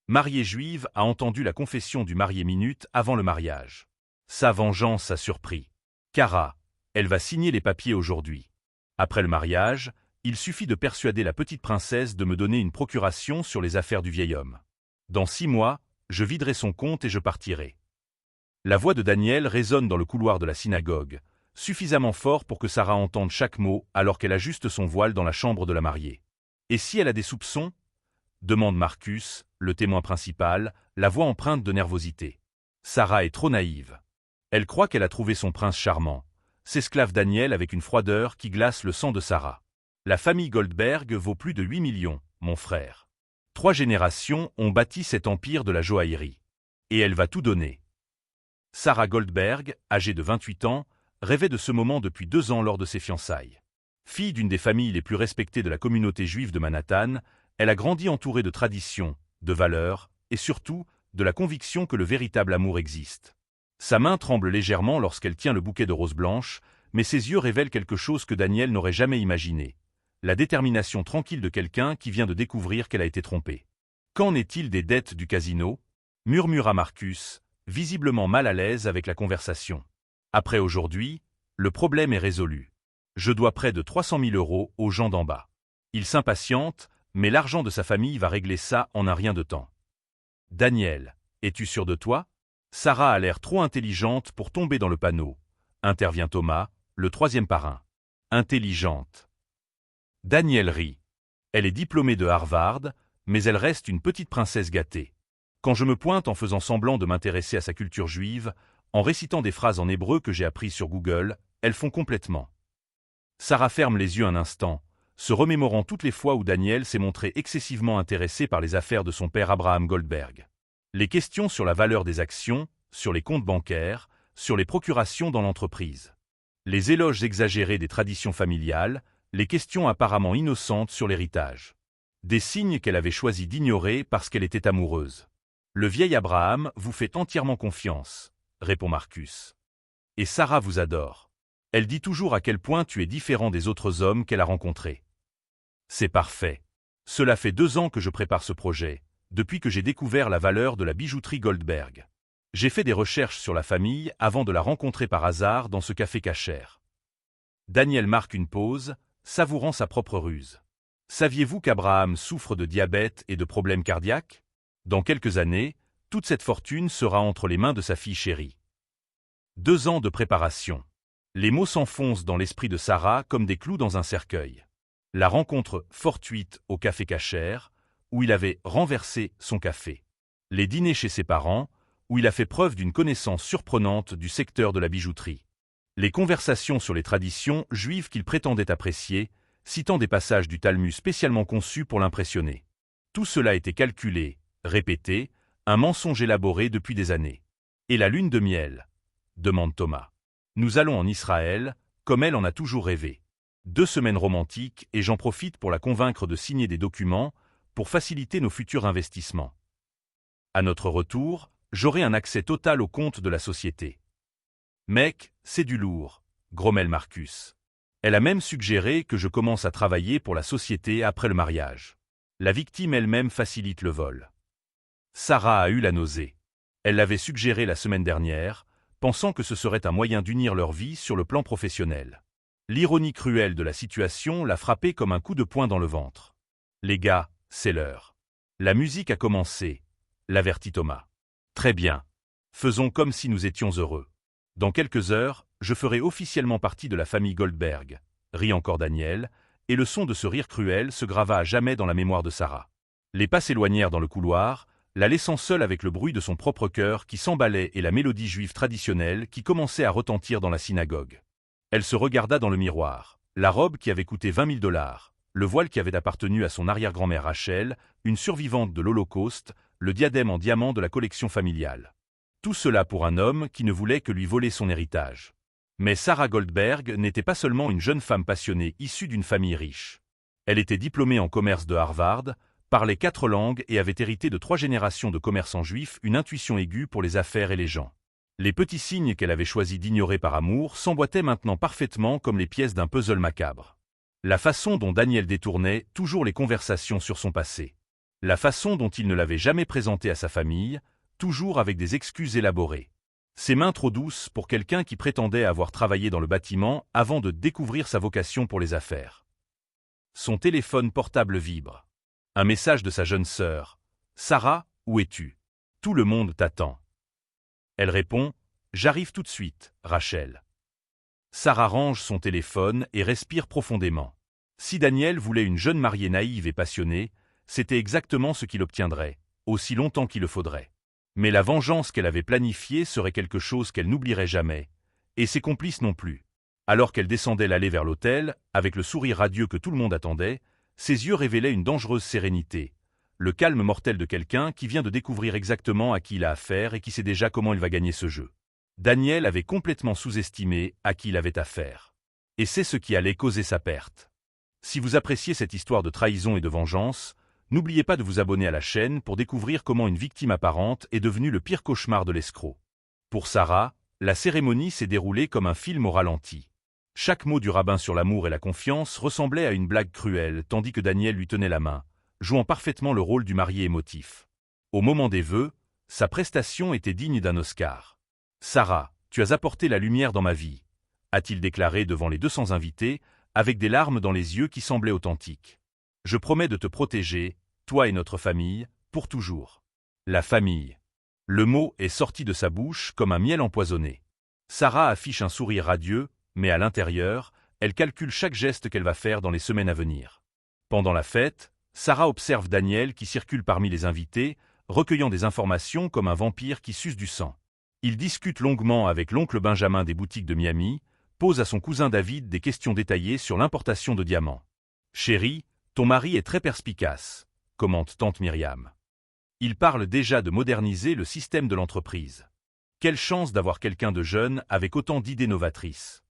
mariée juive, a entendu la confession du marié minute avant le mariage. Sa vengeance a surpris. Kara, elle va signer les papiers aujourd'hui. Après le mariage, il suffit de persuader la petite princesse de me donner une procuration sur les affaires du vieil homme. Dans 6 mois, je viderai son compte et je partirai. La voix de Daniel résonne dans le couloir de la synagogue, suffisamment fort pour que Sarah entende chaque mot alors qu'elle ajuste son voile dans la chambre de la mariée. Et si elle a des soupçons ? Demande Marcus, le témoin principal, la voix empreinte de nervosité. Sarah est trop naïve. Elle croit qu'elle a trouvé son prince charmant, s'esclave Daniel avec une froideur qui glace le sang de Sarah. La famille Goldberg vaut plus de 8 millions, mon frère. 3 générations ont bâti cet empire de la joaillerie. Et elle va tout donner. Sarah Goldberg, âgée de 28 ans, rêvait de ce moment depuis 2 ans lors de ses fiançailles. Fille d'une des familles les plus respectées de la communauté juive de Manhattan, elle a grandi entourée de traditions, de valeurs, et surtout, de la conviction que le véritable amour existe. Sa main tremble légèrement lorsqu'elle tient le bouquet de roses blanches, mais ses yeux révèlent quelque chose que Daniel n'aurait jamais imaginé. La détermination tranquille de quelqu'un qui vient de découvrir qu'elle a été trompée. Qu'en est-il des dettes du casino ? Murmura Marcus, visiblement mal à l'aise avec la conversation. Après aujourd'hui, le problème est résolu. Je dois près de 300 000 € aux gens d'en bas. Il s'impatiente, mais l'argent de sa famille va régler ça en un rien de temps. Daniel, es-tu sûr de toi ? Sarah a l'air trop intelligente pour tomber dans le panneau. Intervient Thomas, le 3e parrain. Intelligente. Daniel rit. Elle est diplômée de Harvard, mais elle reste une petite princesse gâtée. Quand je me pointe en faisant semblant de m'intéresser à sa culture juive, en récitant des phrases en hébreu que j'ai apprises sur Google, elles font complètement. Sarah ferme les yeux un instant, se remémorant toutes les fois où Daniel s'est montré excessivement intéressé par les affaires de son père Abraham Goldberg. Les questions sur la valeur des actions, sur les comptes bancaires, sur les procurations dans l'entreprise. Les éloges exagérés des traditions familiales, les questions apparemment innocentes sur l'héritage. Des signes qu'elle avait choisi d'ignorer parce qu'elle était amoureuse. Le vieil Abraham vous fait entièrement confiance, répond Marcus. Et Sarah vous adore. Elle dit toujours à quel point tu es différent des autres hommes qu'elle a rencontrés. C'est parfait. Cela fait 2 ans que je prépare ce projet, depuis que j'ai découvert la valeur de la bijouterie Goldberg. J'ai fait des recherches sur la famille avant de la rencontrer par hasard dans ce café cachère. Daniel marque une pause, savourant sa propre ruse. Saviez-vous qu'Abraham souffre de diabète et de problèmes cardiaques ? Dans quelques années, toute cette fortune sera entre les mains de sa fille chérie. 2 ans de préparation. Les mots s'enfoncent dans l'esprit de Sarah comme des clous dans un cercueil. La rencontre fortuite au café cachère, où il avait renversé son café. Les dîners chez ses parents, où il a fait preuve d'une connaissance surprenante du secteur de la bijouterie. Les conversations sur les traditions juives qu'il prétendait apprécier, citant des passages du Talmud spécialement conçus pour l'impressionner. Tout cela était calculé, répété, un mensonge élaboré depuis des années. Et la lune de miel ? Demande Thomas. Nous allons en Israël, comme elle en a toujours rêvé. 2 semaines romantiques et j'en profite pour la convaincre de signer des documents pour faciliter nos futurs investissements. À notre retour, j'aurai un accès total aux comptes de la société. Mec, c'est du lourd, grommelle Marcus. Elle a même suggéré que je commence à travailler pour la société après le mariage. La victime elle-même facilite le vol. Sarah a eu la nausée. Elle l'avait suggéré la semaine dernière, pensant que ce serait un moyen d'unir leur vie sur le plan professionnel. L'ironie cruelle de la situation l'a frappé comme un coup de poing dans le ventre. Les gars, c'est l'heure. La musique a commencé, l'avertit Thomas. Très bien. Faisons comme si nous étions heureux. Dans quelques heures, je ferai officiellement partie de la famille Goldberg, rit encore Daniel, et le son de ce rire cruel se grava à jamais dans la mémoire de Sarah. Les pas s'éloignèrent dans le couloir, la laissant seule avec le bruit de son propre cœur qui s'emballait et la mélodie juive traditionnelle qui commençait à retentir dans la synagogue. Elle se regarda dans le miroir. La robe qui avait coûté 20 000 $, le voile qui avait appartenu à son arrière-grand-mère Rachel, une survivante de l'Holocauste, le diadème en diamant de la collection familiale. Tout cela pour un homme qui ne voulait que lui voler son héritage. Mais Sarah Goldberg n'était pas seulement une jeune femme passionnée issue d'une famille riche. Elle était diplômée en commerce de Harvard, parlait 4 langues et avait hérité de 3 générations de commerçants juifs une intuition aiguë pour les affaires et les gens. Les petits signes qu'elle avait choisi d'ignorer par amour s'emboîtaient maintenant parfaitement comme les pièces d'un puzzle macabre. La façon dont Daniel détournait toujours les conversations sur son passé. La façon dont il ne l'avait jamais présenté à sa famille, toujours avec des excuses élaborées. Ses mains trop douces pour quelqu'un qui prétendait avoir travaillé dans le bâtiment avant de découvrir sa vocation pour les affaires. Son téléphone portable vibre. Un message de sa jeune sœur. « Sarah, où es-tu? Tout le monde t'attend. » Elle répond « J'arrive tout de suite, Rachel. » Sarah range son téléphone et respire profondément. Si Daniel voulait une jeune mariée naïve et passionnée, c'était exactement ce qu'il obtiendrait, aussi longtemps qu'il le faudrait. Mais la vengeance qu'elle avait planifiée serait quelque chose qu'elle n'oublierait jamais, et ses complices non plus. Alors qu'elle descendait l'allée vers l'hôtel, avec le sourire radieux que tout le monde attendait, ses yeux révélaient une dangereuse sérénité, le calme mortel de quelqu'un qui vient de découvrir exactement à qui il a affaire et qui sait déjà comment il va gagner ce jeu. Daniel avait complètement sous-estimé à qui il avait affaire. Et c'est ce qui allait causer sa perte. Si vous appréciez cette histoire de trahison et de vengeance, n'oubliez pas de vous abonner à la chaîne pour découvrir comment une victime apparente est devenue le pire cauchemar de l'escroc. Pour Sarah, la cérémonie s'est déroulée comme un film au ralenti. Chaque mot du rabbin sur l'amour et la confiance ressemblait à une blague cruelle, tandis que Daniel lui tenait la main, jouant parfaitement le rôle du marié émotif. Au moment des vœux, sa prestation était digne d'un Oscar. « Sarah, tu as apporté la lumière dans ma vie », a-t-il déclaré devant les 200 invités, avec des larmes dans les yeux qui semblaient authentiques. « Je promets de te protéger, toi et notre famille, pour toujours. » La famille. Le mot est sorti de sa bouche comme un miel empoisonné. Sarah affiche un sourire radieux, mais à l'intérieur, elle calcule chaque geste qu'elle va faire dans les semaines à venir. Pendant la fête, Sarah observe Daniel qui circule parmi les invités, recueillant des informations comme un vampire qui suce du sang. Il discute longuement avec l'oncle Benjamin des boutiques de Miami, pose à son cousin David des questions détaillées sur l'importation de diamants. « Chérie, ton mari est très perspicace », commente tante Myriam. Il parle déjà de moderniser le système de l'entreprise. Quelle chance d'avoir quelqu'un de jeune avec autant d'idées novatrices.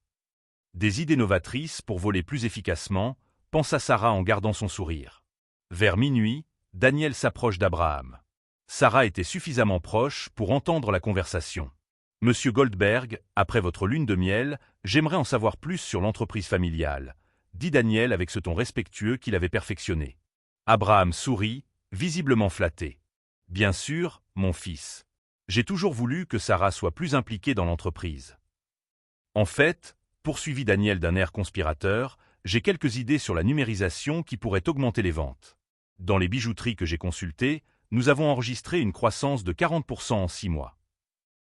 Des idées novatrices pour voler plus efficacement, pensa Sarah en gardant son sourire. Vers minuit, Daniel s'approche d'Abraham. Sarah était suffisamment proche pour entendre la conversation. « Monsieur Goldberg, après votre lune de miel, j'aimerais en savoir plus sur l'entreprise familiale », dit Daniel avec ce ton respectueux qu'il avait perfectionné. Abraham sourit, visiblement flatté. « Bien sûr, mon fils. J'ai toujours voulu que Sarah soit plus impliquée dans l'entreprise. » En fait, poursuivit Daniel d'un air conspirateur, j'ai quelques idées sur la numérisation qui pourraient augmenter les ventes. Dans les bijouteries que j'ai consultées, nous avons enregistré une croissance de 40% en 6 mois.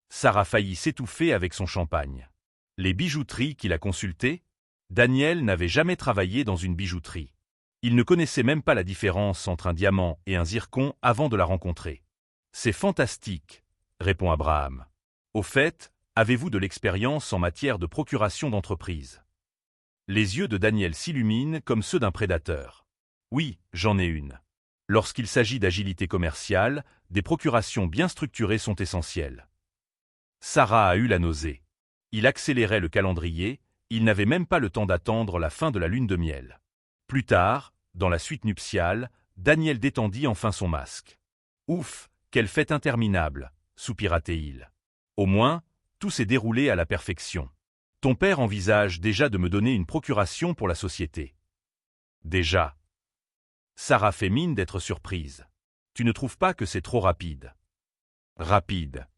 Sarah faillit s'étouffer avec son champagne. Les bijouteries qu'il a consultées? Daniel n'avait jamais travaillé dans une bijouterie. Il ne connaissait même pas la différence entre un diamant et un zircon avant de la rencontrer. C'est fantastique, répond Abraham. Au fait, avez-vous de l'expérience en matière de procuration d'entreprise? Les yeux de Daniel s'illuminent comme ceux d'un prédateur. Oui, j'en ai une. Lorsqu'il s'agit d'agilité commerciale, des procurations bien structurées sont essentielles. Sarah a eu la nausée. Il accélérait le calendrier, il n'avait même pas le temps d'attendre la fin de la lune de miel. Plus tard, dans la suite nuptiale, Daniel détendit enfin son masque. « Ouf, quelle fête interminable !» soupira-t-il. « Au moins, tout s'est déroulé à la perfection. Ton père envisage déjà de me donner une procuration pour la société. » Déjà. Sarah fait mine d'être surprise. « Tu ne trouves pas que c'est trop rapide ?» Rapide.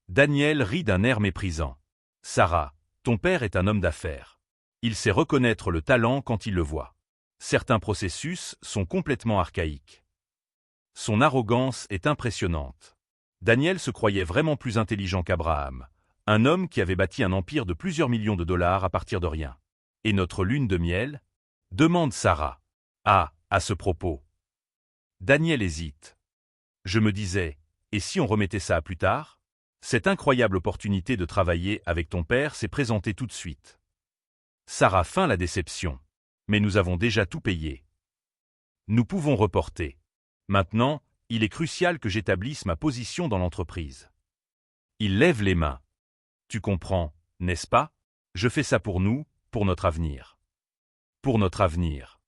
Daniel rit d'un air méprisant. « Sarah, ton père est un homme d'affaires. Il sait reconnaître le talent quand il le voit. Certains processus sont complètement archaïques. » Son arrogance est impressionnante. Daniel se croyait vraiment plus intelligent qu'Abraham, un homme qui avait bâti un empire de plusieurs millions de dollars à partir de rien. « Et notre lune de miel ?» demande Sarah. « Ah, à ce propos. » Daniel hésite. « Je me disais, et si on remettait ça à plus tard ? Cette incroyable opportunité de travailler avec ton père s'est présentée tout de suite. » Sarah feint la déception. « Mais nous avons déjà tout payé. Nous pouvons reporter. Maintenant, il est crucial que j'établisse ma position dans l'entreprise. » Il lève les mains. « Tu comprends, n'est-ce pas? Je fais ça pour nous, pour notre avenir. » Pour notre avenir.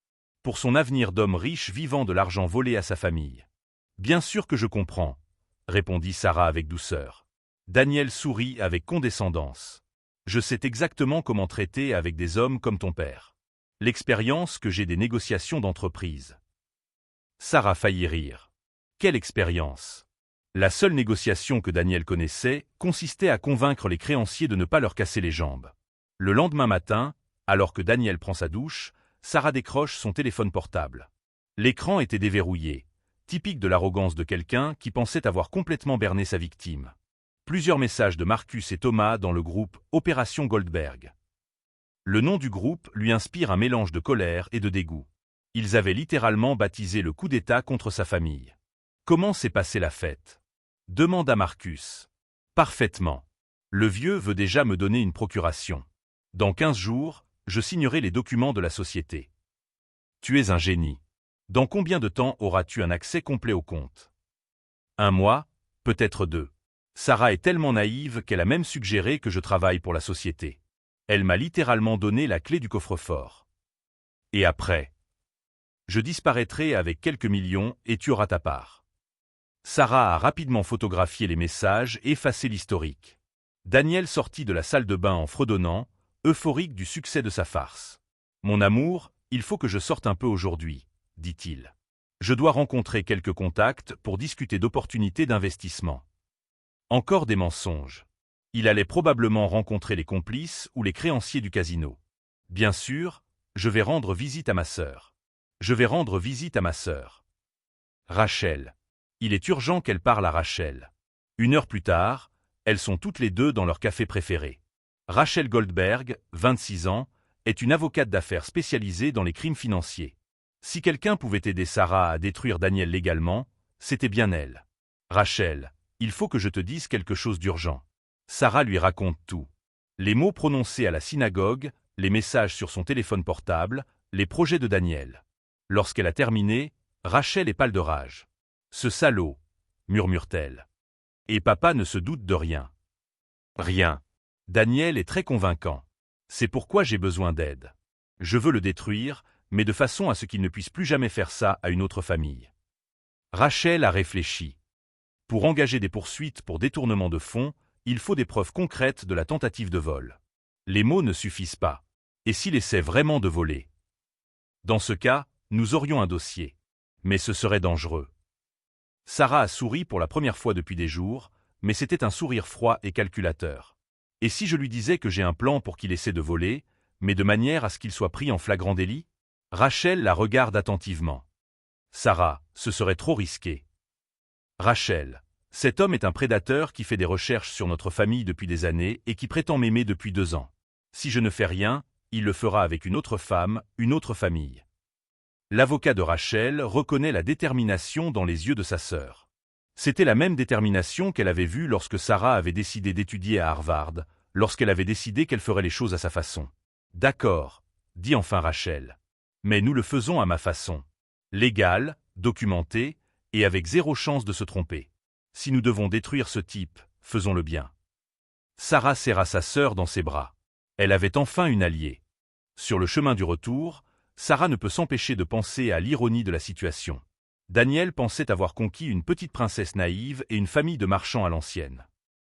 Pour son avenir d'homme riche vivant de l'argent volé à sa famille. « Bien sûr que je comprends, » répondit Sarah avec douceur. Daniel sourit avec condescendance. « Je sais exactement comment traiter avec des hommes comme ton père. L'expérience que j'ai des négociations d'entreprise. » Sarah faillit rire. Quelle expérience! La seule négociation que Daniel connaissait consistait à convaincre les créanciers de ne pas leur casser les jambes. Le lendemain matin, alors que Daniel prend sa douche, Sarah décroche son téléphone portable. L'écran était déverrouillé, typique de l'arrogance de quelqu'un qui pensait avoir complètement berné sa victime. Plusieurs messages de Marcus et Thomas dans le groupe Opération Goldberg. Le nom du groupe lui inspire un mélange de colère et de dégoût. Ils avaient littéralement baptisé le coup d'État contre sa famille. Comment s'est passée la fête? Demanda Marcus. Parfaitement. Le vieux veut déjà me donner une procuration. Dans 15 jours, je signerai les documents de la société. Tu es un génie. Dans combien de temps auras-tu un accès complet au compte? 1 mois, peut-être 2. Sarah est tellement naïve qu'elle a même suggéré que je travaille pour la société. Elle m'a littéralement donné la clé du coffre-fort. Et après? Je disparaîtrai avec quelques millions et tu auras ta part. Sarah a rapidement photographié les messages et effacé l'historique. Daniel sortit de la salle de bain en fredonnant, euphorique du succès de sa farce. « Mon amour, il faut que je sorte un peu aujourd'hui, » dit-il. « Je dois rencontrer quelques contacts pour discuter d'opportunités d'investissement. » Encore des mensonges. Il allait probablement rencontrer les complices ou les créanciers du casino. Bien sûr, je vais rendre visite à ma sœur. Je vais rendre visite à ma sœur. Rachel. Il est urgent qu'elle parle à Rachel. 1 heure plus tard, elles sont toutes les deux dans leur café préféré. Rachel Goldberg, 26 ans, est une avocate d'affaires spécialisée dans les crimes financiers. Si quelqu'un pouvait aider Sarah à détruire Daniel légalement, c'était bien elle. Rachel, il faut que je te dise quelque chose d'urgent. Sarah lui raconte tout. Les mots prononcés à la synagogue, les messages sur son téléphone portable, les projets de Daniel. Lorsqu'elle a terminé, Rachel est pâle de rage. Ce salaud, murmure-t-elle. Et papa ne se doute de rien. Rien. Daniel est très convaincant. C'est pourquoi j'ai besoin d'aide. Je veux le détruire, mais de façon à ce qu'il ne puisse plus jamais faire ça à une autre famille. Rachel a réfléchi. Pour engager des poursuites pour détournement de fonds, il faut des preuves concrètes de la tentative de vol. Les mots ne suffisent pas. Et s'il essaie vraiment de voler? Dans ce cas, nous aurions un dossier. Mais ce serait dangereux. Sarah a souri pour la première fois depuis des jours, mais c'était un sourire froid et calculateur. Et si je lui disais que j'ai un plan pour qu'il essaie de voler, mais de manière à ce qu'il soit pris en flagrant délit? Rachel la regarde attentivement. Sarah, ce serait trop risqué. Rachel, cet homme est un prédateur qui fait des recherches sur notre famille depuis des années et qui prétend m'aimer depuis 2 ans. Si je ne fais rien, il le fera avec une autre femme, une autre famille. L'avocat de Rachel reconnaît la détermination dans les yeux de sa sœur. C'était la même détermination qu'elle avait vue lorsque Sarah avait décidé d'étudier à Harvard, lorsqu'elle avait décidé qu'elle ferait les choses à sa façon. D'accord, dit enfin Rachel. Mais nous le faisons à ma façon. Légal, documenté, et avec 0 chance de se tromper. Si nous devons détruire ce type, faisons-le bien. Sarah serra sa sœur dans ses bras. Elle avait enfin une alliée. Sur le chemin du retour, Sarah ne peut s'empêcher de penser à l'ironie de la situation. Daniel pensait avoir conquis une petite princesse naïve et une famille de marchands à l'ancienne.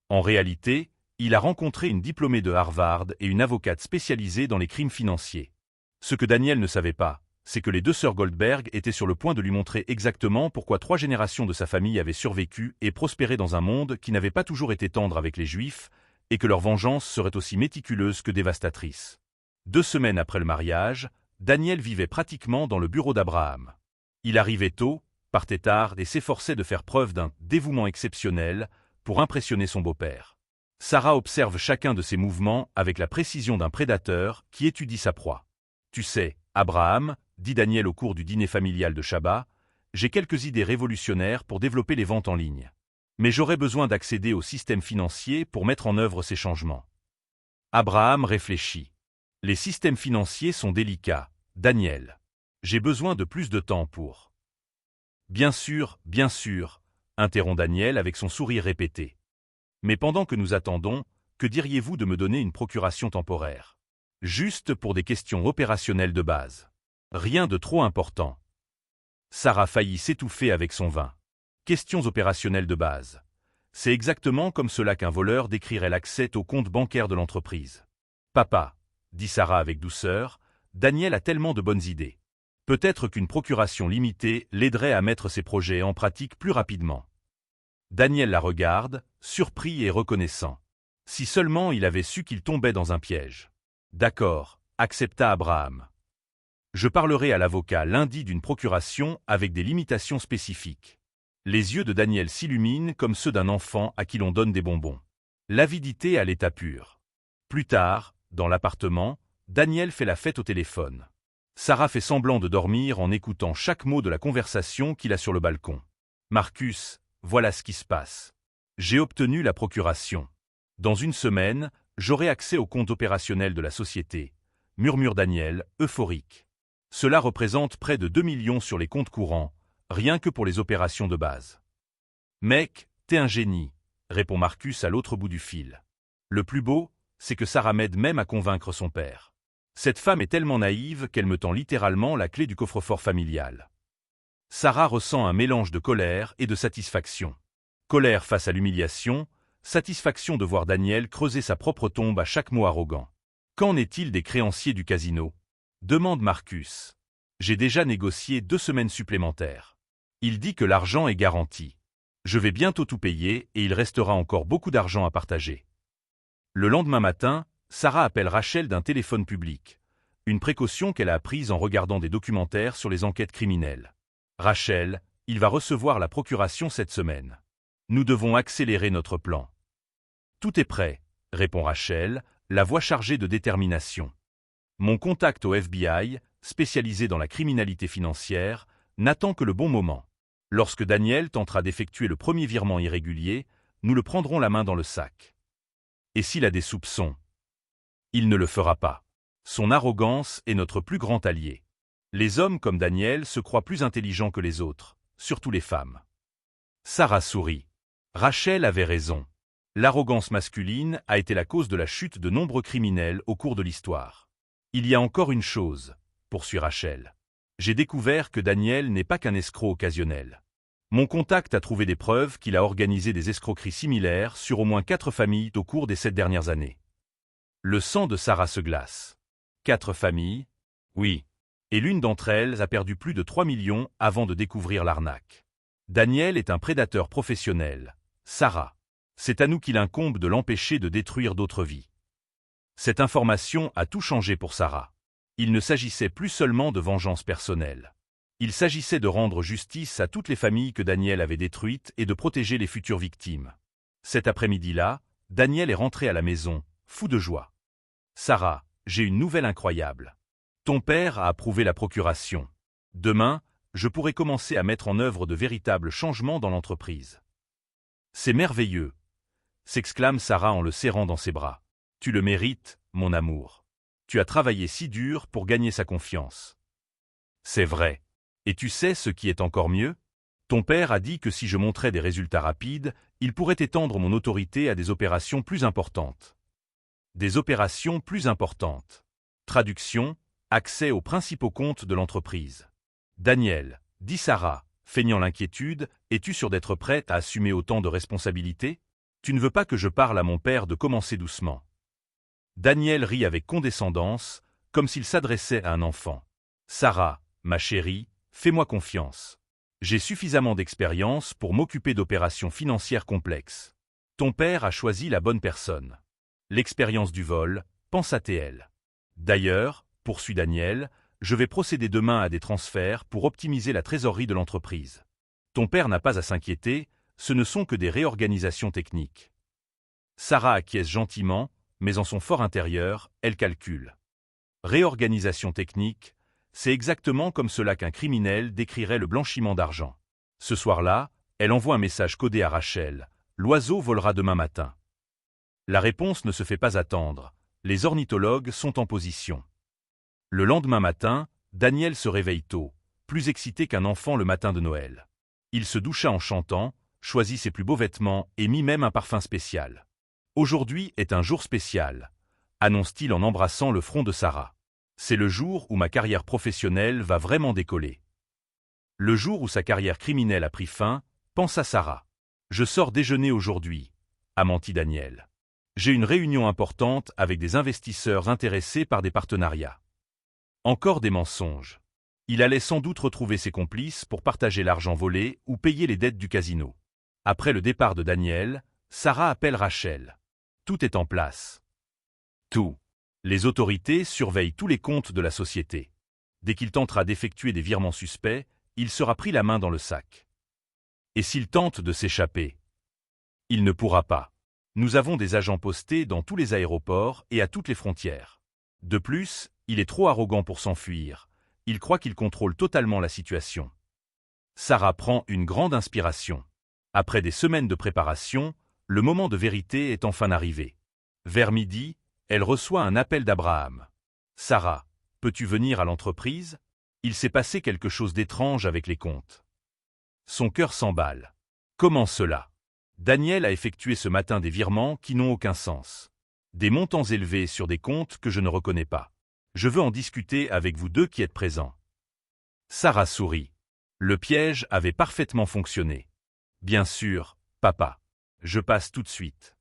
En réalité, il a rencontré une diplômée de Harvard et une avocate spécialisée dans les crimes financiers. Ce que Daniel ne savait pas, c'est que les 2 sœurs Goldberg étaient sur le point de lui montrer exactement pourquoi 3 générations de sa famille avaient survécu et prospéré dans un monde qui n'avait pas toujours été tendre avec les Juifs, et que leur vengeance serait aussi méticuleuse que dévastatrice. 2 semaines après le mariage, Daniel vivait pratiquement dans le bureau d'Abraham. Il arrivait tôt, partait tard et s'efforçait de faire preuve d'un dévouement exceptionnel pour impressionner son beau-père. Sarah observe chacun de ses mouvements avec la précision d'un prédateur qui étudie sa proie. « Tu sais, Abraham, dit Daniel au cours du dîner familial de Shabbat, j'ai quelques idées révolutionnaires pour développer les ventes en ligne. Mais j'aurais besoin d'accéder au système financier pour mettre en œuvre ces changements. » Abraham réfléchit. « Les systèmes financiers sont délicats, Daniel. J'ai besoin de plus de temps pour... » Bien sûr, interrompt Daniel avec son sourire répété. Mais pendant que nous attendons, que diriez-vous de me donner une procuration temporaire? Juste pour des questions opérationnelles de base. Rien de trop important. Sarah faillit s'étouffer avec son vin. Questions opérationnelles de base. C'est exactement comme cela qu'un voleur décrirait l'accès au compte bancaire de l'entreprise. Papa, dit Sarah avec douceur, Daniel a tellement de bonnes idées. Peut-être qu'une procuration limitée l'aiderait à mettre ses projets en pratique plus rapidement. Daniel la regarde, surpris et reconnaissant. Si seulement il avait su qu'il tombait dans un piège. D'accord, accepta Abraham. Je parlerai à l'avocat lundi d'une procuration avec des limitations spécifiques. Les yeux de Daniel s'illuminent comme ceux d'un enfant à qui l'on donne des bonbons. L'avidité à l'état pur. Plus tard, dans l'appartement, Daniel fait la fête au téléphone. Sarah fait semblant de dormir en écoutant chaque mot de la conversation qu'il a sur le balcon. Marcus, voilà ce qui se passe. J'ai obtenu la procuration. Dans une semaine, j'aurai accès au compte opérationnel de la société, murmure Daniel, euphorique. Cela représente près de 2 millions sur les comptes courants, rien que pour les opérations de base. Mec, t'es un génie, répond Marcus à l'autre bout du fil. Le plus beau, c'est que Sarah m'aide même à convaincre son père. Cette femme est tellement naïve qu'elle me tend littéralement la clé du coffre-fort familial. Sarah ressent un mélange de colère et de satisfaction. Colère face à l'humiliation, satisfaction de voir Daniel creuser sa propre tombe à chaque mot arrogant. Qu'en est-il des créanciers du casino? Demande Marcus. J'ai déjà négocié 2 semaines supplémentaires. Il dit que l'argent est garanti. Je vais bientôt tout payer et il restera encore beaucoup d'argent à partager. Le lendemain matin, Sarah appelle Rachel d'un téléphone public, une précaution qu'elle a prise en regardant des documentaires sur les enquêtes criminelles. Rachel, il va recevoir la procuration cette semaine. Nous devons accélérer notre plan. Tout est prêt, répond Rachel, la voix chargée de détermination. Mon contact au FBI, spécialisé dans la criminalité financière, n'attend que le bon moment. Lorsque Daniel tentera d'effectuer le premier virement irrégulier, nous le prendrons la main dans le sac. Et s'il a des soupçons? Il ne le fera pas. Son arrogance est notre plus grand allié. Les hommes comme Daniel se croient plus intelligents que les autres, surtout les femmes. Sarah sourit. Rachel avait raison. L'arrogance masculine a été la cause de la chute de nombreux criminels au cours de l'histoire. Il y a encore une chose, poursuit Rachel. J'ai découvert que Daniel n'est pas qu'un escroc occasionnel. Mon contact a trouvé des preuves qu'il a organisé des escroqueries similaires sur au moins 4 familles au cours des 7 dernières années. Le sang de Sarah se glace. 4 familles? Oui. Et l'une d'entre elles a perdu plus de 3 millions avant de découvrir l'arnaque. Daniel est un prédateur professionnel. Sarah. C'est à nous qu'il incombe de l'empêcher de détruire d'autres vies. Cette information a tout changé pour Sarah. Il ne s'agissait plus seulement de vengeance personnelle. Il s'agissait de rendre justice à toutes les familles que Daniel avait détruites et de protéger les futures victimes. Cet après-midi-là, Daniel est rentré à la maison, fou de joie. Sarah, j'ai une nouvelle incroyable. Ton père a approuvé la procuration. Demain, je pourrai commencer à mettre en œuvre de véritables changements dans l'entreprise. C'est merveilleux, s'exclame Sarah en le serrant dans ses bras. Tu le mérites, mon amour. Tu as travaillé si dur pour gagner sa confiance. C'est vrai. Et tu sais ce qui est encore mieux? Ton père a dit que si je montrais des résultats rapides, il pourrait étendre mon autorité à des opérations plus importantes. Des opérations plus importantes. Traduction, accès aux principaux comptes de l'entreprise. Daniel, dit Sarah, feignant l'inquiétude, es-tu sûr d'être prête à assumer autant de responsabilités? Tu ne veux pas que je parle à mon père de commencer doucement. Daniel rit avec condescendance, comme s'il s'adressait à un enfant. Sarah, ma chérie, fais-moi confiance. J'ai suffisamment d'expérience pour m'occuper d'opérations financières complexes. Ton père a choisi la bonne personne. L'expérience du vol, pense à TL. D'ailleurs, poursuit Daniel, je vais procéder demain à des transferts pour optimiser la trésorerie de l'entreprise. Ton père n'a pas à s'inquiéter, ce ne sont que des réorganisations techniques. Sarah acquiesce gentiment, mais en son fort intérieur, elle calcule. Réorganisation technique, c'est exactement comme cela qu'un criminel décrirait le blanchiment d'argent. Ce soir-là, elle envoie un message codé à Rachel. L'oiseau volera demain matin. La réponse ne se fait pas attendre. Les ornithologues sont en position. Le lendemain matin, Daniel se réveille tôt, plus excité qu'un enfant le matin de Noël. Il se doucha en chantant, choisit ses plus beaux vêtements et mit même un parfum spécial. Aujourd'hui est un jour spécial, annonce-t-il en embrassant le front de Sarah. C'est le jour où ma carrière professionnelle va vraiment décoller. Le jour où sa carrière criminelle a pris fin, pense à Sarah. Je sors déjeuner aujourd'hui, a menti Daniel. J'ai une réunion importante avec des investisseurs intéressés par des partenariats. Encore des mensonges. Il allait sans doute retrouver ses complices pour partager l'argent volé ou payer les dettes du casino. Après le départ de Daniel, Sarah appelle Rachel. Tout est en place. Tout. Les autorités surveillent tous les comptes de la société. Dès qu'il tentera d'effectuer des virements suspects, il sera pris la main dans le sac. Et s'il tente de s'échapper? Il ne pourra pas. Nous avons des agents postés dans tous les aéroports et à toutes les frontières. De plus, il est trop arrogant pour s'enfuir. Il croit qu'il contrôle totalement la situation. Sarah prend une grande inspiration. Après des semaines de préparation, le moment de vérité est enfin arrivé. Vers midi, elle reçoit un appel d'Abraham. « Sarah, peux-tu venir à l'entreprise? Il s'est passé quelque chose d'étrange avec les comptes. » Son cœur s'emballe. Comment cela? Daniel a effectué ce matin des virements qui n'ont aucun sens. Des montants élevés sur des comptes que je ne reconnais pas. Je veux en discuter avec vous deux qui êtes présents. Sarah sourit. Le piège avait parfaitement fonctionné. Bien sûr, papa. Je passe tout de suite.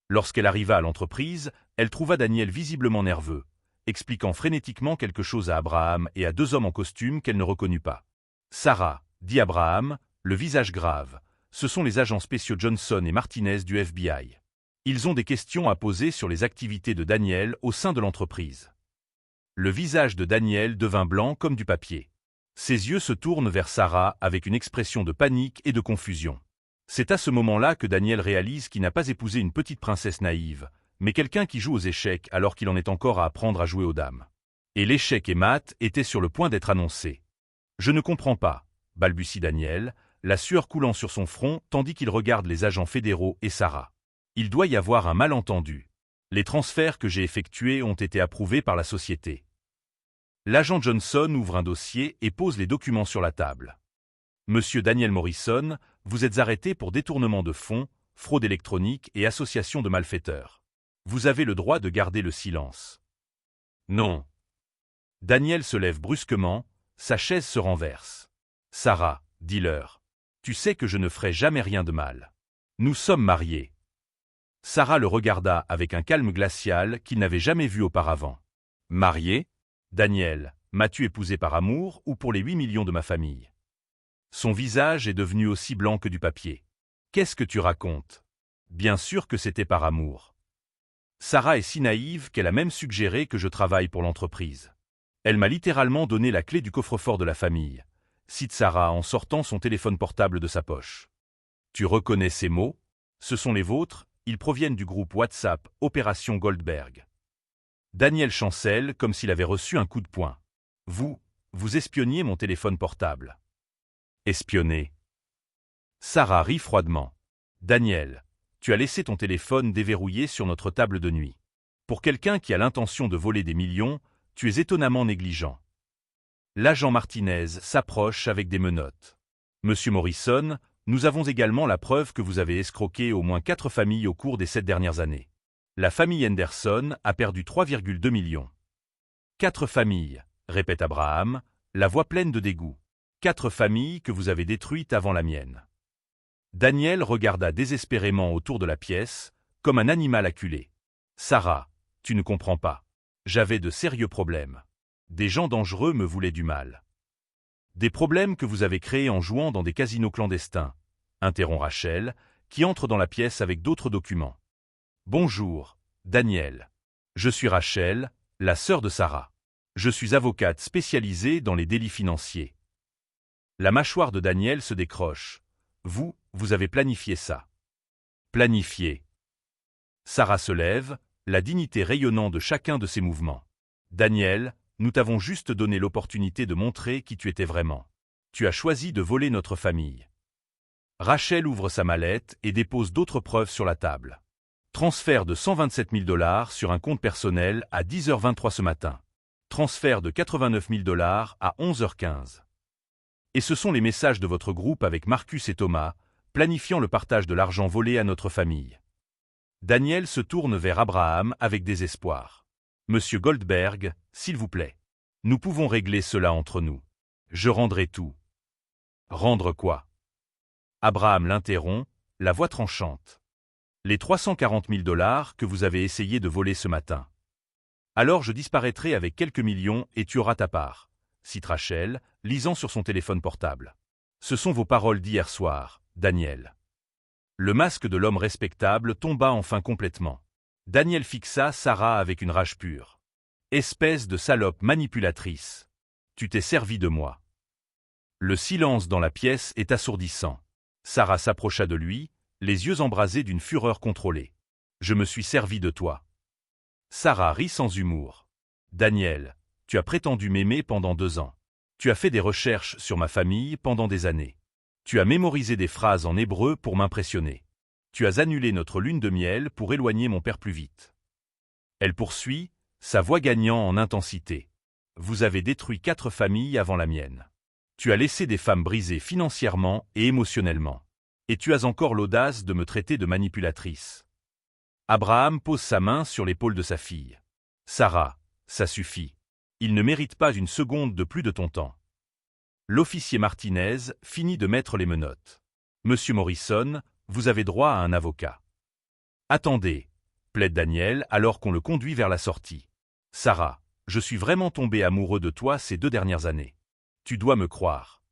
Lorsqu'elle arriva à l'entreprise, elle trouva Daniel visiblement nerveux, expliquant frénétiquement quelque chose à Abraham et à deux hommes en costume qu'elle ne reconnut pas. Sarah, dit Abraham, le visage grave, ce sont les agents spéciaux Johnson et Martinez du FBI. Ils ont des questions à poser sur les activités de Daniel au sein de l'entreprise. Le visage de Daniel devint blanc comme du papier. Ses yeux se tournent vers Sarah avec une expression de panique et de confusion. C'est à ce moment-là que Daniel réalise qu'il n'a pas épousé une petite princesse naïve, mais quelqu'un qui joue aux échecs alors qu'il en est encore à apprendre à jouer aux dames. Et l'échec et mat était sur le point d'être annoncé. « Je ne comprends pas », balbutie Daniel, la sueur coulant sur son front tandis qu'il regarde les agents fédéraux et Sarah. Il doit y avoir un malentendu. Les transferts que j'ai effectués ont été approuvés par la société. L'agent Johnson ouvre un dossier et pose les documents sur la table. Monsieur Daniel Morrison, vous êtes arrêté pour détournement de fonds, fraude électronique et association de malfaiteurs. Vous avez le droit de garder le silence. Non. Daniel se lève brusquement, sa chaise se renverse. Sarah, dis-leur. Tu sais que je ne ferai jamais rien de mal. Nous sommes mariés. Sarah le regarda avec un calme glacial qu'il n'avait jamais vu auparavant. Marié? Daniel, m'as-tu épousé par amour ou pour les 8 millions de ma famille? Son visage est devenu aussi blanc que du papier. Qu'est-ce que tu racontes? Bien sûr que c'était par amour. Sarah est si naïve qu'elle a même suggéré que je travaille pour l'entreprise. Elle m'a littéralement donné la clé du coffre-fort de la famille, cite Sarah en sortant son téléphone portable de sa poche. Tu reconnais ces mots? Ce sont les vôtres, ils proviennent du groupe WhatsApp Opération Goldberg. Daniel chancelle comme s'il avait reçu un coup de poing. Vous espionniez mon téléphone portable. Espionner. Sarah rit froidement. Daniel, tu as laissé ton téléphone déverrouillé sur notre table de nuit. Pour quelqu'un qui a l'intention de voler des millions, tu es étonnamment négligent. L'agent Martinez s'approche avec des menottes. Monsieur Morrison, nous avons également la preuve que vous avez escroqué au moins 4 familles au cours des 7 dernières années. La famille Henderson a perdu 3,2 millions. 4 familles, répète Abraham, la voix pleine de dégoût. 4 familles que vous avez détruites avant la mienne. Daniel regarda désespérément autour de la pièce, comme un animal acculé. Sarah, tu ne comprends pas. J'avais de sérieux problèmes. Des gens dangereux me voulaient du mal. Des problèmes que vous avez créés en jouant dans des casinos clandestins, interrompt Rachel, qui entre dans la pièce avec d'autres documents. Bonjour, Daniel. Je suis Rachel, la sœur de Sarah. Je suis avocate spécialisée dans les délits financiers. La mâchoire de Daniel se décroche. Vous avez planifié ça. Planifié. Sarah se lève, la dignité rayonnant de chacun de ses mouvements. Daniel, nous t'avons juste donné l'opportunité de montrer qui tu étais vraiment. Tu as choisi de voler notre famille. Rachel ouvre sa mallette et dépose d'autres preuves sur la table. Transfert de 127 000 $ sur un compte personnel à 10h23 ce matin. Transfert de 89 000 $ à 11h15. Et ce sont les messages de votre groupe avec Marcus et Thomas, planifiant le partage de l'argent volé à notre famille. Daniel se tourne vers Abraham avec désespoir. Monsieur Goldberg, s'il vous plaît. Nous pouvons régler cela entre nous. Je rendrai tout. Rendre quoi? Abraham l'interrompt, la voix tranchante. Les 340 000 $ que vous avez essayé de voler ce matin. Alors je disparaîtrai avec quelques millions et tu auras ta part. cite Rachel, lisant sur son téléphone portable. Ce sont vos paroles d'hier soir, Daniel. Le masque de l'homme respectable tomba enfin complètement. Daniel fixa Sarah avec une rage pure. Espèce de salope manipulatrice. Tu t'es servi de moi. Le silence dans la pièce est assourdissant. Sarah s'approcha de lui, les yeux embrasés d'une fureur contrôlée. Je me suis servi de toi. Sarah rit sans humour. Daniel, tu as prétendu m'aimer pendant 2 ans. Tu as fait des recherches sur ma famille pendant des années. Tu as mémorisé des phrases en hébreu pour m'impressionner. Tu as annulé notre lune de miel pour éloigner mon père plus vite. Elle poursuit, sa voix gagnant en intensité. Vous avez détruit 4 familles avant la mienne. Tu as laissé des femmes brisées financièrement et émotionnellement. Et tu as encore l'audace de me traiter de manipulatrice. Abraham pose sa main sur l'épaule de sa fille. Sarah, ça suffit. Il ne mérite pas une seconde de plus de ton temps. L'officier Martinez finit de mettre les menottes. Monsieur Morrison, vous avez droit à un avocat. Attendez, plaide Daniel alors qu'on le conduit vers la sortie. Sarah, je suis vraiment tombé amoureux de toi ces 2 dernières années. Tu dois me croire.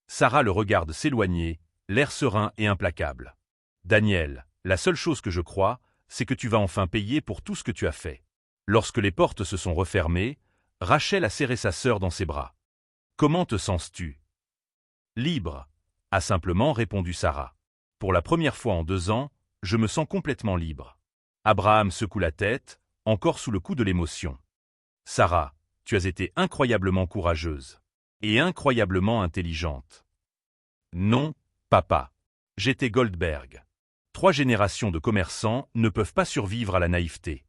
Sarah le regarde s'éloigner, l'air serein et implacable. Daniel, la seule chose que je crois, c'est que tu vas enfin payer pour tout ce que tu as fait. Lorsque les portes se sont refermées, Rachel a serré sa sœur dans ses bras. Comment te sens-tu? Libre, a simplement répondu Sarah. Pour la première fois en 2 ans, je me sens complètement libre. Abraham secoue la tête, encore sous le coup de l'émotion. Sarah, tu as été incroyablement courageuse. Et incroyablement intelligente. Non, papa. J'étais Goldberg. 3 générations de commerçants ne peuvent pas survivre à la naïveté.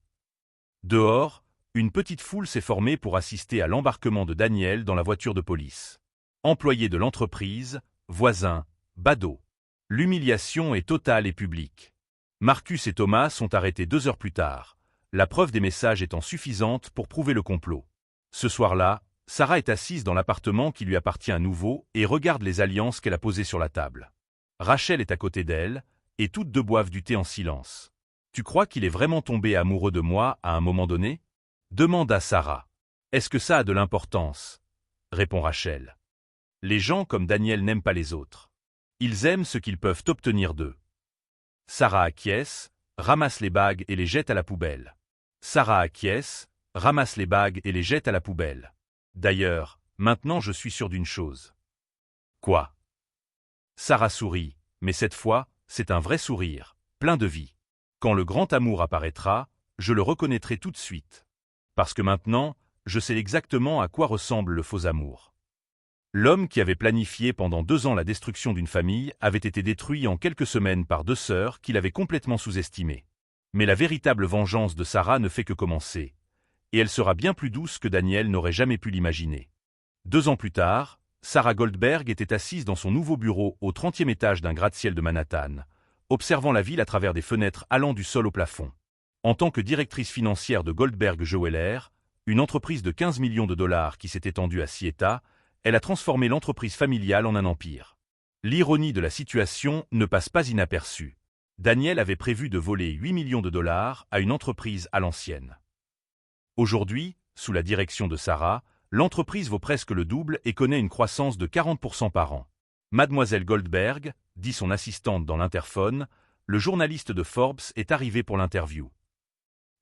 Dehors, une petite foule s'est formée pour assister à l'embarquement de Daniel dans la voiture de police. Employés de l'entreprise, voisins, badauds. L'humiliation est totale et publique. Marcus et Thomas sont arrêtés 2 heures plus tard, la preuve des messages étant suffisante pour prouver le complot. Ce soir-là, Sarah est assise dans l'appartement qui lui appartient à nouveau et regarde les alliances qu'elle a posées sur la table. Rachel est à côté d'elle, et toutes 2 boivent du thé en silence. Tu crois qu'il est vraiment tombé amoureux de moi à un moment donné? Demanda Sarah. Est-ce que ça a de l'importance? Répond Rachel. Les gens comme Daniel n'aiment pas les autres. Ils aiment ce qu'ils peuvent obtenir d'eux. Sarah acquiesce, ramasse les bagues et les jette à la poubelle. Sarah acquiesce, ramasse les bagues et les jette à la poubelle. D'ailleurs, maintenant je suis sûr d'une chose. Quoi? Sarah sourit, mais cette fois, c'est un vrai sourire, plein de vie. Quand le grand amour apparaîtra, je le reconnaîtrai tout de suite. Parce que maintenant, je sais exactement à quoi ressemble le faux amour. L'homme qui avait planifié pendant 2 ans la destruction d'une famille avait été détruit en quelques semaines par 2 sœurs qu'il avait complètement sous-estimées. Mais la véritable vengeance de Sarah ne fait que commencer. Et elle sera bien plus douce que Daniel n'aurait jamais pu l'imaginer. 2 ans plus tard, Sarah Goldberg était assise dans son nouveau bureau au 30e étage d'un gratte-ciel de Manhattan, observant la ville à travers des fenêtres allant du sol au plafond. En tant que directrice financière de Goldberg Jeweler, une entreprise de 15 millions de dollars qui s'est étendue à 6 États, elle a transformé l'entreprise familiale en un empire. L'ironie de la situation ne passe pas inaperçue. Daniel avait prévu de voler 8 millions de dollars à une entreprise à l'ancienne. Aujourd'hui, sous la direction de Sarah, l'entreprise vaut presque le double et connaît une croissance de 40% par an. Mademoiselle Goldberg, dit son assistante dans l'interphone, le journaliste de Forbes est arrivé pour l'interview.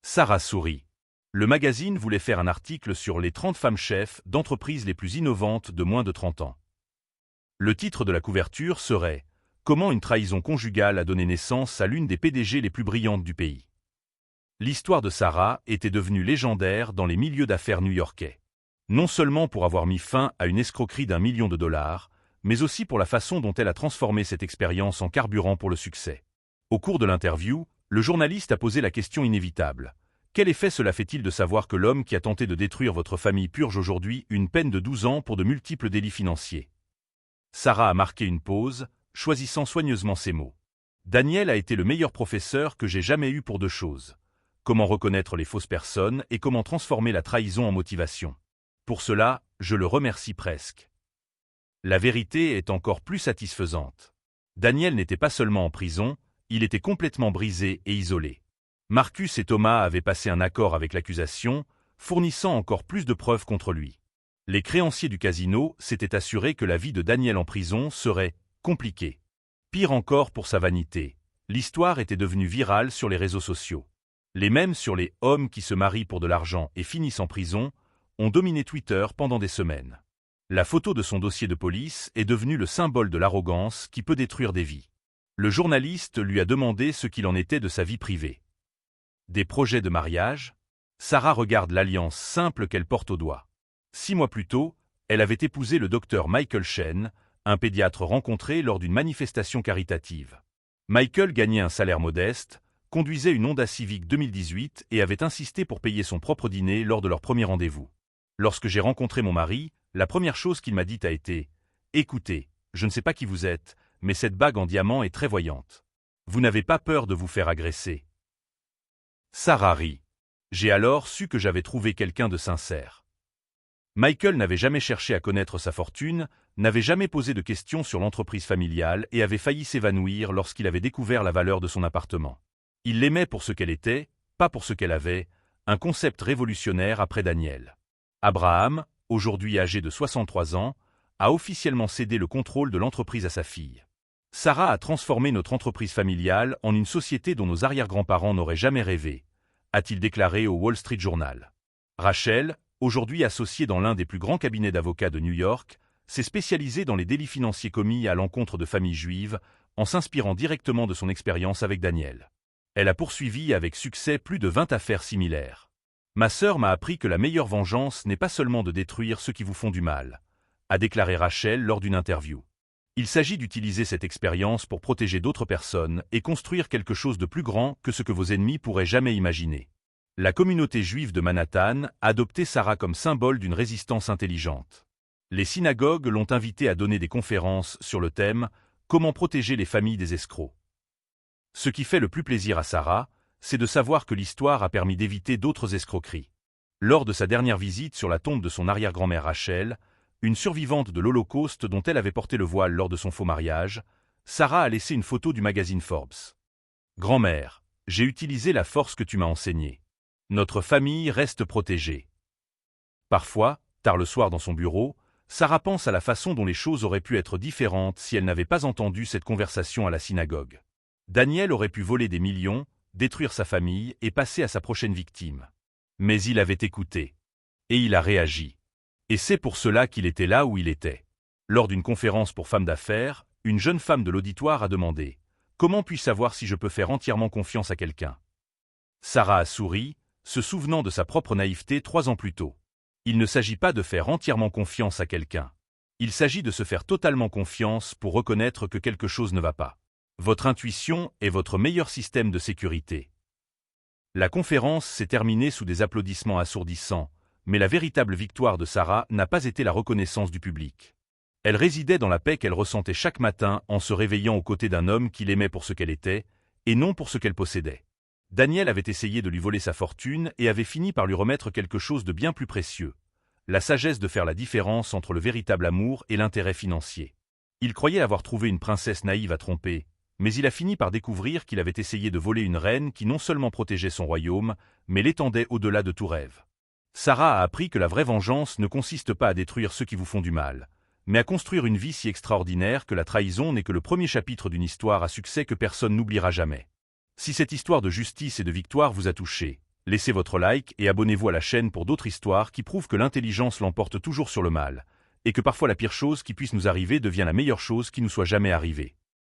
Sarah sourit. Le magazine voulait faire un article sur les 30 femmes chefs d'entreprises les plus innovantes de moins de 30 ans. Le titre de la couverture serait « Comment une trahison conjugale a donné naissance à l'une des PDG les plus brillantes du pays ». L'histoire de Sarah était devenue légendaire dans les milieux d'affaires new-yorkais. Non seulement pour avoir mis fin à une escroquerie d'1 million de dollars, mais aussi pour la façon dont elle a transformé cette expérience en carburant pour le succès. Au cours de l'interview, le journaliste a posé la question inévitable. Quel effet cela fait-il de savoir que l'homme qui a tenté de détruire votre famille purge aujourd'hui une peine de 12 ans pour de multiples délits financiers? Sarah a marqué une pause, choisissant soigneusement ses mots. Daniel a été le meilleur professeur que j'ai jamais eu pour 2 choses. Comment reconnaître les fausses personnes et comment transformer la trahison en motivation. Pour cela, je le remercie presque. La vérité est encore plus satisfaisante. Daniel n'était pas seulement en prison, il était complètement brisé et isolé. Marcus et Thomas avaient passé un accord avec l'accusation, fournissant encore plus de preuves contre lui. Les créanciers du casino s'étaient assurés que la vie de Daniel en prison serait compliquée. Pire encore pour sa vanité, l'histoire était devenue virale sur les réseaux sociaux. Les mèmes sur les hommes qui se marient pour de l'argent et finissent en prison ont dominé Twitter pendant des semaines. La photo de son dossier de police est devenue le symbole de l'arrogance qui peut détruire des vies. Le journaliste lui a demandé ce qu'il en était de sa vie privée. Des projets de mariage? Sarah regarde l'alliance simple qu'elle porte au doigt. 6 mois plus tôt, elle avait épousé le docteur Michael Shen, un pédiatre rencontré lors d'une manifestation caritative. Michael gagnait un salaire modeste, conduisait une Honda Civic 2018 et avait insisté pour payer son propre dîner lors de leur premier rendez-vous. Lorsque j'ai rencontré mon mari, la première chose qu'il m'a dite a été « Écoutez, je ne sais pas qui vous êtes, mais cette bague en diamant est très voyante. Vous n'avez pas peur de vous faire agresser ?» Sarah rit. J'ai alors su que j'avais trouvé quelqu'un de sincère. Michael n'avait jamais cherché à connaître sa fortune, n'avait jamais posé de questions sur l'entreprise familiale et avait failli s'évanouir lorsqu'il avait découvert la valeur de son appartement. Il l'aimait pour ce qu'elle était, pas pour ce qu'elle avait, un concept révolutionnaire après Daniel. Abraham, aujourd'hui âgé de 63 ans, a officiellement cédé le contrôle de l'entreprise à sa fille. Sarah a transformé notre entreprise familiale en une société dont nos arrière-grands-parents n'auraient jamais rêvé, a-t-il déclaré au Wall Street Journal. Rachel, aujourd'hui associée dans l'un des plus grands cabinets d'avocats de New York, s'est spécialisée dans les délits financiers commis à l'encontre de familles juives, en s'inspirant directement de son expérience avec Daniel. Elle a poursuivi avec succès plus de 20 affaires similaires. Ma sœur m'a appris que la meilleure vengeance n'est pas seulement de détruire ceux qui vous font du mal, a déclaré Rachel lors d'une interview. Il s'agit d'utiliser cette expérience pour protéger d'autres personnes et construire quelque chose de plus grand que ce que vos ennemis pourraient jamais imaginer. La communauté juive de Manhattan a adopté Sarah comme symbole d'une résistance intelligente. Les synagogues l'ont invitée à donner des conférences sur le thème « Comment protéger les familles des escrocs ». Ce qui fait le plus plaisir à Sarah, c'est de savoir que l'histoire a permis d'éviter d'autres escroqueries. Lors de sa dernière visite sur la tombe de son arrière-grand-mère Rachel, une survivante de l'Holocauste dont elle avait porté le voile lors de son faux mariage, Sarah a laissé une photo du magazine Forbes. « Grand-mère, j'ai utilisé la force que tu m'as enseignée. Notre famille reste protégée. » Parfois, tard le soir dans son bureau, Sarah pense à la façon dont les choses auraient pu être différentes si elle n'avait pas entendu cette conversation à la synagogue. Daniel aurait pu voler des millions, détruire sa famille et passer à sa prochaine victime. Mais il avait écouté. Et il a réagi. Et c'est pour cela qu'il était là où il était. Lors d'une conférence pour femmes d'affaires, une jeune femme de l'auditoire a demandé « Comment puis-je savoir si je peux faire entièrement confiance à quelqu'un ?» Sarah a souri, se souvenant de sa propre naïveté 3 ans plus tôt. Il ne s'agit pas de faire entièrement confiance à quelqu'un. Il s'agit de se faire totalement confiance pour reconnaître que quelque chose ne va pas. Votre intuition est votre meilleur système de sécurité. La conférence s'est terminée sous des applaudissements assourdissants, mais la véritable victoire de Sarah n'a pas été la reconnaissance du public. Elle résidait dans la paix qu'elle ressentait chaque matin en se réveillant aux côtés d'un homme qui l'aimait pour ce qu'elle était, et non pour ce qu'elle possédait. Daniel avait essayé de lui voler sa fortune et avait fini par lui remettre quelque chose de bien plus précieux, la sagesse de faire la différence entre le véritable amour et l'intérêt financier. Il croyait avoir trouvé une princesse naïve à tromper, mais il a fini par découvrir qu'il avait essayé de voler une reine qui non seulement protégeait son royaume, mais l'étendait au-delà de tout rêve. Sarah a appris que la vraie vengeance ne consiste pas à détruire ceux qui vous font du mal, mais à construire une vie si extraordinaire que la trahison n'est que le premier chapitre d'une histoire à succès que personne n'oubliera jamais. Si cette histoire de justice et de victoire vous a touché, laissez votre like et abonnez-vous à la chaîne pour d'autres histoires qui prouvent que l'intelligence l'emporte toujours sur le mal, et que parfois la pire chose qui puisse nous arriver devient la meilleure chose qui nous soit jamais arrivée.